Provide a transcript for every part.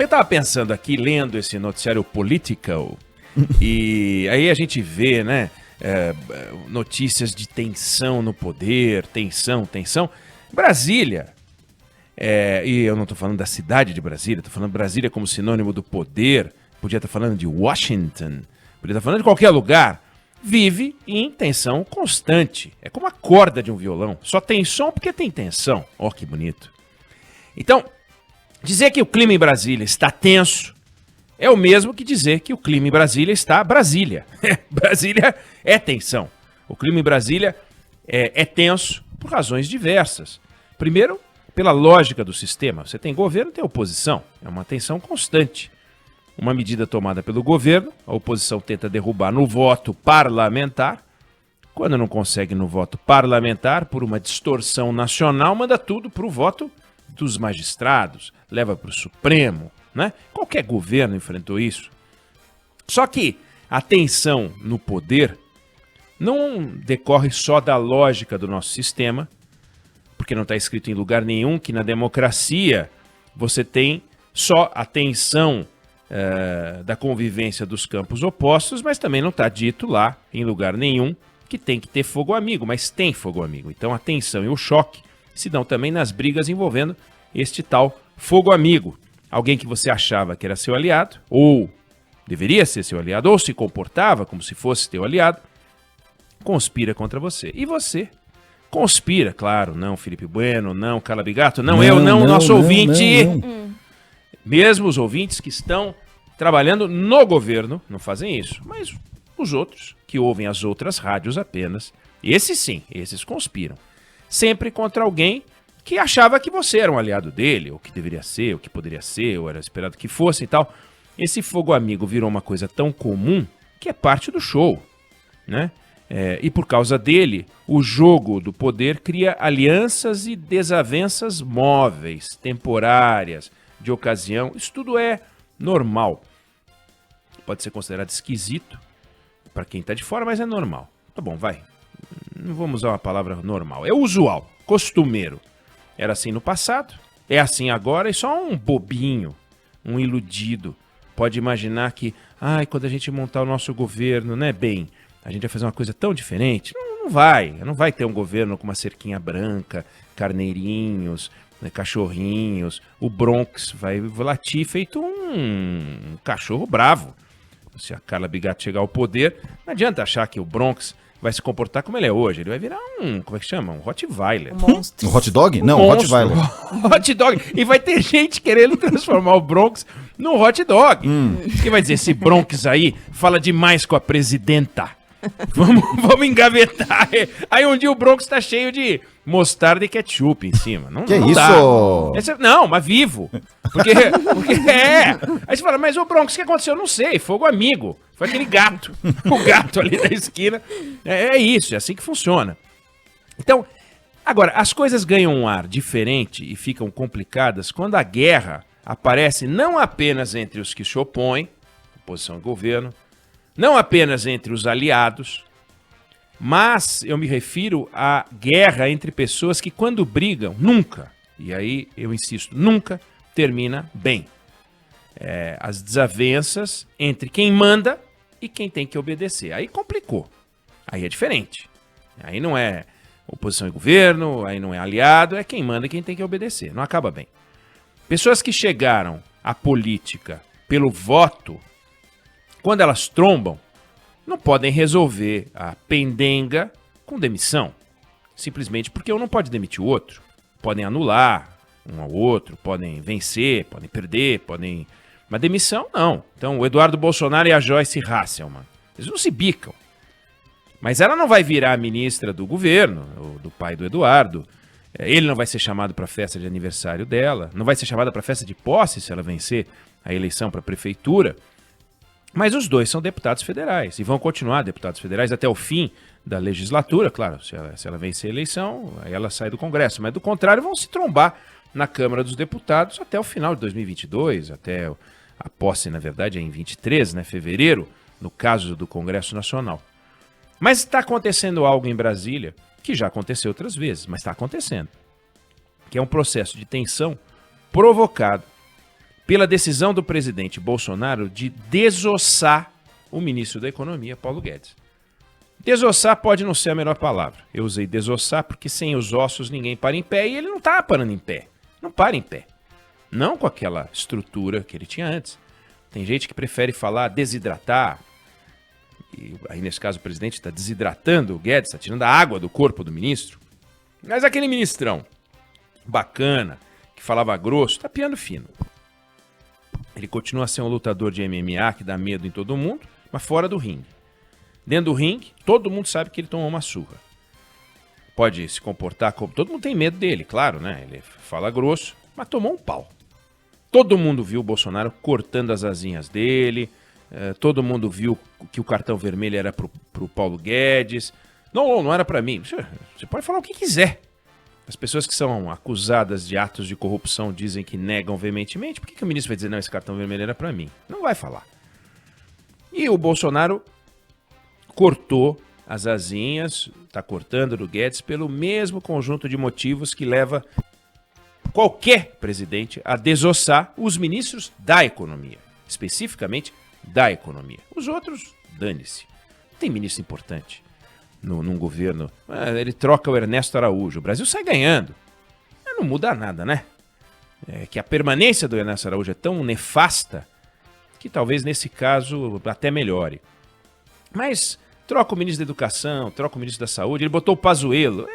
Eu tava pensando aqui, lendo esse noticiário Political, e aí a gente vê, né, notícias de tensão no poder, tensão. Brasília, e eu não tô falando da cidade de Brasília, tô falando Brasília como sinônimo do poder, podia estar falando de Washington, podia estar falando de qualquer lugar, vive em tensão constante. É como a corda de um violão, só tem som porque tem tensão. Ó, que bonito. Então, dizer que o clima em Brasília está tenso é o mesmo que dizer que o clima em Brasília está Brasília. Brasília é tensão. O clima em Brasília é tenso por razões diversas. Primeiro, pela lógica do sistema. Você tem governo, tem oposição. É uma tensão constante. Uma medida tomada pelo governo, a oposição tenta derrubar no voto parlamentar. Quando não consegue no voto parlamentar, por uma distorção nacional, manda tudo para o voto dos magistrados, leva para o Supremo, né? Qualquer governo enfrentou isso. Só que a tensão no poder não decorre só da lógica do nosso sistema, porque não está escrito em lugar nenhum que na democracia você tem só a tensão da convivência dos campos opostos, mas também não está dito lá em lugar nenhum que tem que ter fogo amigo, mas tem fogo amigo. Então a tensão e o choque se dão também nas brigas envolvendo este tal fogo amigo. Alguém que você achava que era seu aliado, ou deveria ser seu aliado, ou se comportava como se fosse teu aliado, conspira contra você. E você conspira, claro, não Felipe Bueno, não Carla Bigato, não eu, não nosso ouvinte. Não. Mesmo os ouvintes que estão trabalhando no governo não fazem isso, mas os outros que ouvem as outras rádios apenas, esses sim, esses conspiram. Sempre contra alguém que achava que você era um aliado dele, ou que deveria ser, ou que poderia ser, ou era esperado que fosse e tal. Esse fogo amigo virou uma coisa tão comum que é parte do show, né? E por causa dele, o jogo do poder cria alianças e desavenças móveis, temporárias, de ocasião. Isso tudo é normal. Pode ser considerado esquisito para quem está de fora, mas é normal. Tá bom, vai. Não vamos usar uma palavra normal. É usual, costumeiro. Era assim no passado, é assim agora, e só um bobinho, um iludido pode imaginar que, quando a gente montar o nosso governo, né, bem, a gente vai fazer uma coisa tão diferente. Não vai ter um governo com uma cerquinha branca, carneirinhos, né, cachorrinhos. O Bronx vai latir feito um cachorro bravo. Se a Carla Bigato chegar ao poder, não adianta achar que o Bronx vai se comportar como ele é hoje. Ele vai virar como é que chama? Um Rottweiler. Um hot dog? Não, um Rottweiler. Hot dog. E vai ter gente querendo transformar o Bronx num hot dog. Que vai dizer, esse Bronx aí fala demais com a presidenta. Vamos engavetar. Aí um dia o Bronx tá cheio de mostarda e ketchup em cima. Não, que não isso? Dá. Não, mas vivo. Porque Aí você fala, mas o Bronx, o que aconteceu? Não sei, fogo amigo. Foi aquele gato. O gato ali da esquina. É isso, é assim que funciona. Então, agora, as coisas ganham um ar diferente e ficam complicadas quando a guerra aparece não apenas entre os que se opõem, oposição ao governo, não apenas entre os aliados, mas eu me refiro à guerra entre pessoas que, quando brigam, nunca, e aí eu insisto, nunca termina bem. As desavenças entre quem manda e quem tem que obedecer. Aí complicou. Aí é diferente. Aí não é oposição e governo, aí não é aliado, é quem manda e quem tem que obedecer. Não acaba bem. Pessoas que chegaram à política pelo voto, quando elas trombam, não podem resolver a pendenga com demissão. Simplesmente porque um não pode demitir o outro. Podem anular um ao outro, podem vencer, podem perder, podem... Mas demissão, não. Então, o Eduardo Bolsonaro e a Joyce Hasselmann, eles não se bicam. Mas ela não vai virar a ministra do governo, do pai do Eduardo. Ele não vai ser chamado para a festa de aniversário dela. Não vai ser chamado para a festa de posse se ela vencer a eleição para a prefeitura. Mas os dois são deputados federais e vão continuar deputados federais até o fim da legislatura. Claro, se ela vencer a eleição, aí ela sai do Congresso. Mas do contrário, vão se trombar na Câmara dos Deputados até o final de 2022, até a posse, na verdade, é em 23, né, fevereiro, no caso do Congresso Nacional. Mas está acontecendo algo em Brasília, que já aconteceu outras vezes, mas está acontecendo, que é um processo de tensão provocado pela decisão do presidente Bolsonaro de desossar o ministro da Economia, Paulo Guedes. Desossar pode não ser a melhor palavra. Eu usei desossar porque sem os ossos ninguém para em pé e ele não está parando em pé. Não para em pé. Não com aquela estrutura que ele tinha antes. Tem gente que prefere falar desidratar. E aí, nesse caso, o presidente está desidratando o Guedes, está tirando a água do corpo do ministro. Mas aquele ministrão bacana, que falava grosso, tá piando fino. Ele continua a ser um lutador de MMA que dá medo em todo mundo, mas fora do ringue. Dentro do ringue, todo mundo sabe que ele tomou uma surra. Pode se comportar como... Todo mundo tem medo dele, claro, né? Ele fala grosso, mas tomou um pau. Todo mundo viu o Bolsonaro cortando as asinhas dele, todo mundo viu que o cartão vermelho era pro Paulo Guedes. Não era para mim. Você pode falar o que quiser. As pessoas que são acusadas de atos de corrupção dizem que negam veementemente. Por que o ministro vai dizer, não, esse cartão vermelho era para mim? Não vai falar. E o Bolsonaro cortou as asinhas, está cortando do Guedes, pelo mesmo conjunto de motivos que leva qualquer presidente a desossar os ministros da economia. Especificamente da economia. Os outros, dane-se. Tem ministro importante num governo. Ele troca o Ernesto Araújo. O Brasil sai ganhando. Não muda nada, né? É que a permanência do Ernesto Araújo é tão nefasta que talvez nesse caso até melhore. Mas troca o ministro da Educação, troca o ministro da Saúde, ele botou o Pazuello.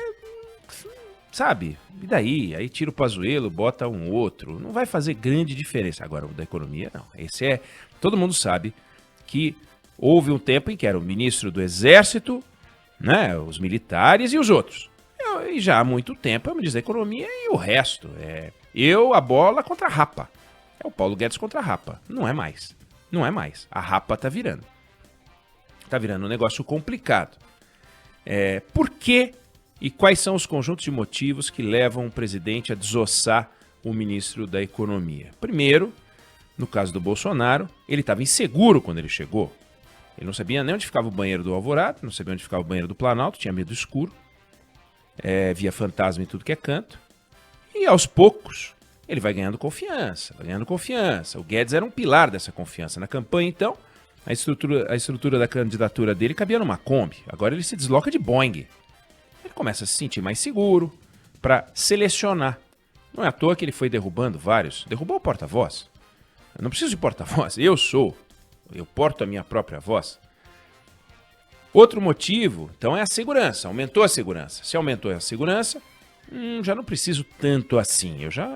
Sabe? E daí? Aí tira o Pazuello, bota um outro. Não vai fazer grande diferença. Agora, o da economia, não. Esse é... Todo mundo sabe que houve um tempo em que era o ministro do Exército, né, os militares e os outros. E já há muito tempo é o ministro da Economia e o resto. A bola contra a rapa. É o Paulo Guedes contra a rapa. Não é mais. Não é mais. A rapa tá virando. Tá virando um negócio complicado. Por quê e quais são os conjuntos de motivos que levam o presidente a desossar o ministro da Economia? Primeiro, no caso do Bolsonaro, ele estava inseguro quando ele chegou. Ele não sabia nem onde ficava o banheiro do Alvorada, não sabia onde ficava o banheiro do Planalto, tinha medo do escuro, via fantasma em tudo que é canto. E aos poucos, ele vai ganhando confiança, O Guedes era um pilar dessa confiança. Na campanha, então, a estrutura da candidatura dele cabia numa Kombi. Agora ele se desloca de Boeing. Ele começa a se sentir mais seguro para selecionar. Não é à toa que ele foi derrubando vários. Derrubou o porta-voz. Eu não preciso de porta-voz, eu porto a minha própria voz. Outro motivo, então, é a segurança. Aumentou a segurança. Se aumentou a segurança, já não preciso tanto assim. Eu já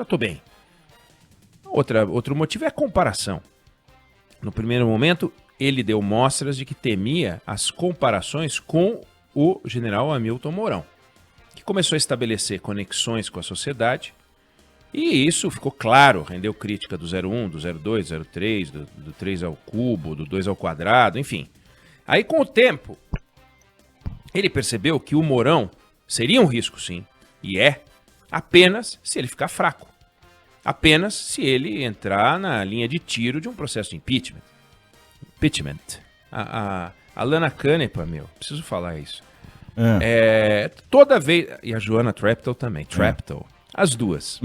estou bem. Outro motivo é a comparação. No primeiro momento, ele deu mostras de que temia as comparações com o general Hamilton Mourão, que começou a estabelecer conexões com a sociedade. E isso ficou claro, rendeu crítica do 01, do 02, do 03, do 3 ao cubo, do 2 ao quadrado, enfim. Aí, com o tempo, ele percebeu que o Mourão seria um risco, sim, e apenas se ele ficar fraco. Apenas se ele entrar na linha de tiro de um processo de impeachment. A Lana Canepa, preciso falar isso. Toda vez... E a Joana Treptow também, as duas.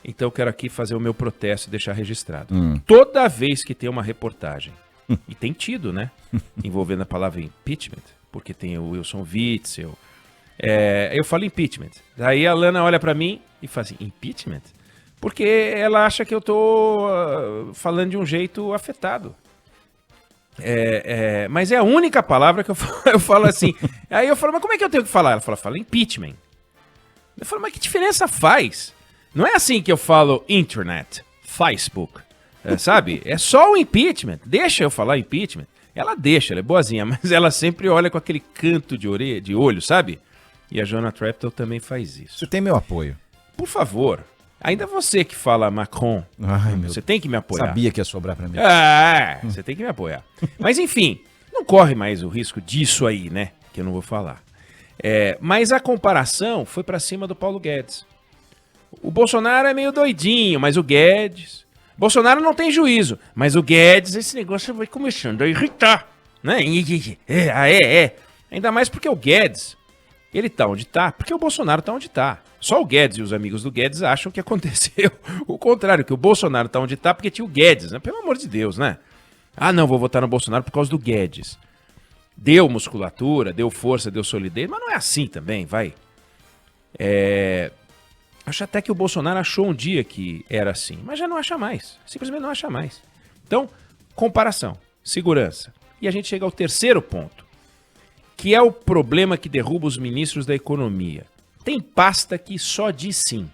Então eu quero aqui fazer o meu protesto e deixar registrado. Toda vez que tem uma reportagem, e tem tido, né? Envolvendo a palavra impeachment, porque tem o Wilson Witzel. Eu falo impeachment. Daí a Lana olha pra mim e fala assim, impeachment? Porque ela acha que eu tô falando de um jeito afetado. Mas é a única palavra que eu falo assim. Aí eu falo, mas como é que eu tenho que falar? Ela fala impeachment. Eu falo, mas que diferença faz? Não é assim que eu falo internet, Facebook, sabe? É só o impeachment. Deixa eu falar impeachment. Ela deixa, ela é boazinha, mas ela sempre olha com aquele canto de olho, sabe? E a Joana Treptow também faz isso. Você tem meu apoio. Por favor. Ainda você que fala Macron, você tem que me apoiar. Sabia que ia sobrar pra mim. Você tem que me apoiar. Mas enfim, não corre mais o risco disso aí, né? Que eu não vou falar. Mas a comparação foi pra cima do Paulo Guedes. O Bolsonaro é meio doidinho, mas o Guedes... Bolsonaro não tem juízo, mas o Guedes, esse negócio vai começando a irritar, né? Ainda mais porque o Guedes, ele tá onde tá, porque o Bolsonaro tá onde tá. Só o Guedes e os amigos do Guedes acham que aconteceu o contrário, que o Bolsonaro tá onde tá porque tinha o Guedes, né? Pelo amor de Deus, né? Ah, não, vou votar no Bolsonaro por causa do Guedes. Deu musculatura, deu força, deu solidez, mas não é assim também, vai. Acho até que o Bolsonaro achou um dia que era assim, mas já não acha mais. Simplesmente não acha mais. Então, comparação, segurança. E a gente chega ao terceiro ponto, que é o problema que derruba os ministros da economia. Tem pasta que só diz sim.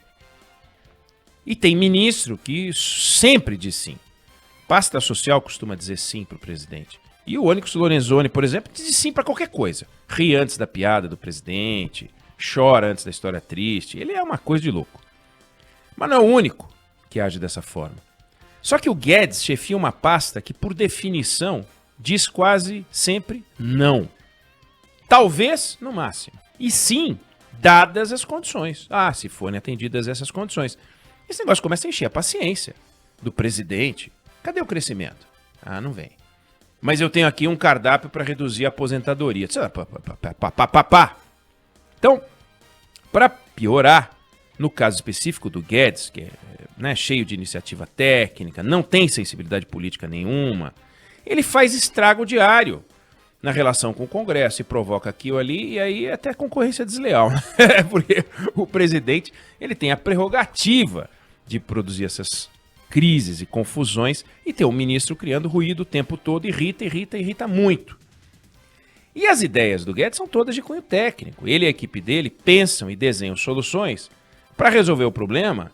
E tem ministro que sempre diz sim. Pasta social costuma dizer sim para o presidente. E o Onyx Lorenzoni, por exemplo, diz sim para qualquer coisa. Ri antes da piada do presidente, chora antes da história triste. Ele é uma coisa de louco. Mas não é o único que age dessa forma. Só que o Guedes chefia uma pasta que, por definição, diz quase sempre não. Talvez, no máximo. E sim, dadas as condições. Ah, se forem atendidas essas condições. Esse negócio começa a encher a paciência do presidente. Cadê o crescimento? Ah, não vem. Mas eu tenho aqui um cardápio para reduzir a aposentadoria. Então, para piorar, no caso específico do Guedes, que é cheio de iniciativa técnica, não tem sensibilidade política nenhuma, ele faz estrago diário na relação com o Congresso e provoca aqui ou ali, e aí até concorrência desleal. Porque o presidente ele tem a prerrogativa de produzir essas crises e confusões e ter um ministro criando ruído o tempo todo, irrita muito. E as ideias do Guedes são todas de cunho técnico. Ele e a equipe dele pensam e desenham soluções para resolver o problema,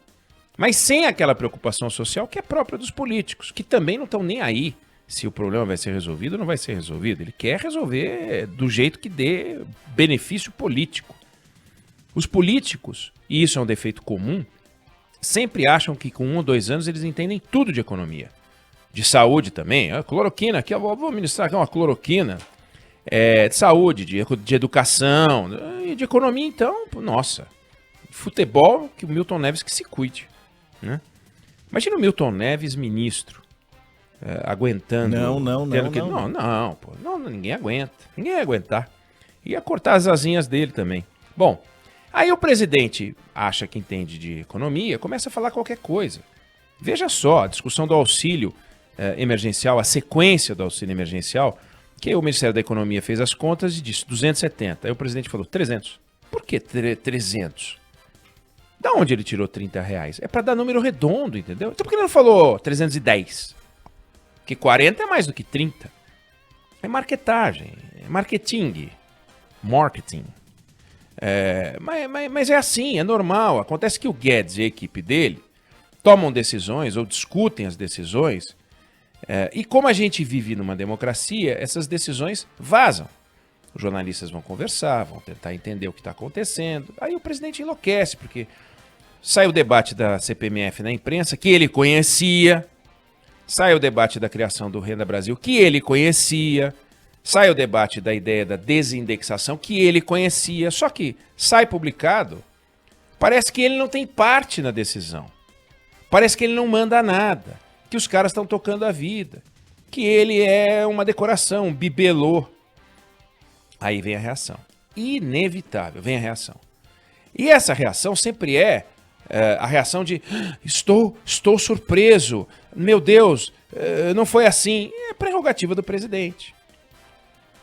mas sem aquela preocupação social que é própria dos políticos, que também não estão nem aí se o problema vai ser resolvido ou não vai ser resolvido. Ele quer resolver do jeito que dê benefício político. Os políticos, e isso é um defeito comum, sempre acham que com 1 ou 2 anos eles entendem tudo de economia. De saúde também. A cloroquina, aqui eu vou ministrar aqui uma cloroquina. De saúde, de educação, e de economia então, nossa. Futebol, que o Milton Neves que se cuide. Né? Imagina o Milton Neves ministro. Aguentando. Não, ninguém aguenta. Ninguém ia aguentar. Ia cortar as asinhas dele também. Bom, aí o presidente acha que entende de economia, começa a falar qualquer coisa. Veja só, a discussão do auxílio emergencial, a sequência do auxílio emergencial, que o Ministério da Economia fez as contas e disse 270. Aí o presidente falou 300. Por que 300? Da onde ele tirou R$30? É para dar número redondo, entendeu? Então por que ele não falou 310? Porque 40 é mais do que 30. É marketagem, é marketing. Mas é assim, é normal. Acontece que o Guedes e a equipe dele tomam decisões ou discutem as decisões e como a gente vive numa democracia, essas decisões vazam. Os jornalistas vão conversar, vão tentar entender o que está acontecendo. Aí o presidente enlouquece, porque sai o debate da CPMF na imprensa, que ele conhecia. Sai o debate da criação do Renda Brasil, que ele conhecia. Sai o debate da ideia da desindexação, que ele conhecia. Só que sai publicado, parece que ele não tem parte na decisão. Parece que ele não manda nada. Que os caras estão tocando a vida. Que ele é uma decoração, um bibelô. Aí vem a reação. Inevitável, vem a reação. E essa reação sempre é a reação de estou surpreso, meu Deus, não foi assim. É prerrogativa do presidente.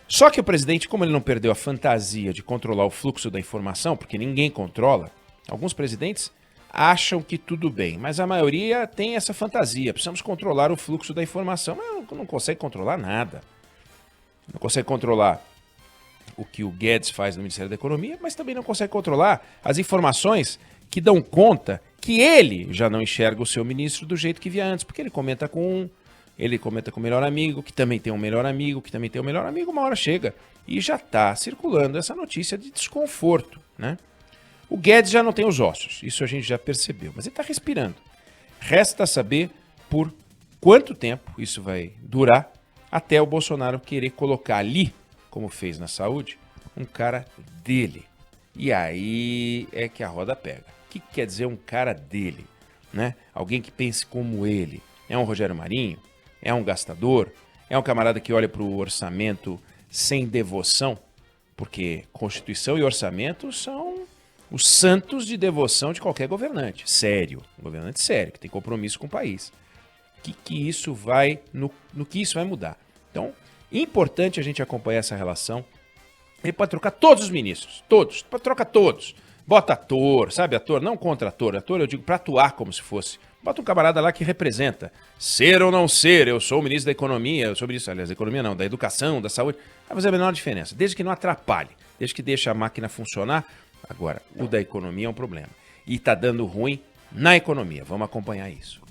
Só que o presidente, como ele não perdeu a fantasia de controlar o fluxo da informação, porque ninguém controla, alguns presidentes acham que tudo bem, mas a maioria tem essa fantasia, precisamos controlar o fluxo da informação, mas não consegue controlar nada. Não consegue controlar o que o Guedes faz no Ministério da Economia, mas também não consegue controlar as informações que dão conta que ele já não enxerga o seu ministro do jeito que via antes, porque ele comenta com um, ele comenta com o melhor amigo, que também tem um melhor amigo, que também tem um melhor amigo, uma hora chega e já está circulando essa notícia de desconforto, né? O Guedes já não tem os ossos, isso a gente já percebeu, mas ele está respirando. Resta saber por quanto tempo isso vai durar até o Bolsonaro querer colocar ali, como fez na saúde, um cara dele. E aí é que a roda pega. O que quer dizer um cara dele? Né? Alguém que pense como ele. É um Rogério Marinho? É um gastador? É um camarada que olha para o orçamento sem devoção? Porque Constituição e orçamento são os santos de devoção de qualquer governante. Sério. Um governante sério, que tem compromisso com o país. No que isso vai mudar. Então, importante a gente acompanhar essa relação. Ele pode trocar todos os ministros. Todos. Troca todos. Bota ator, sabe? Ator, não contra ator. Ator, eu digo, para atuar como se fosse. Bota um camarada lá que representa. Ser ou não ser, eu sou o ministro da economia, eu sou o ministro, aliás, da economia não, da educação, da saúde. Vai fazer a menor diferença. Desde que não atrapalhe. Desde que deixe a máquina funcionar. Agora, o da economia é um problema. E tá dando ruim na economia. Vamos acompanhar isso.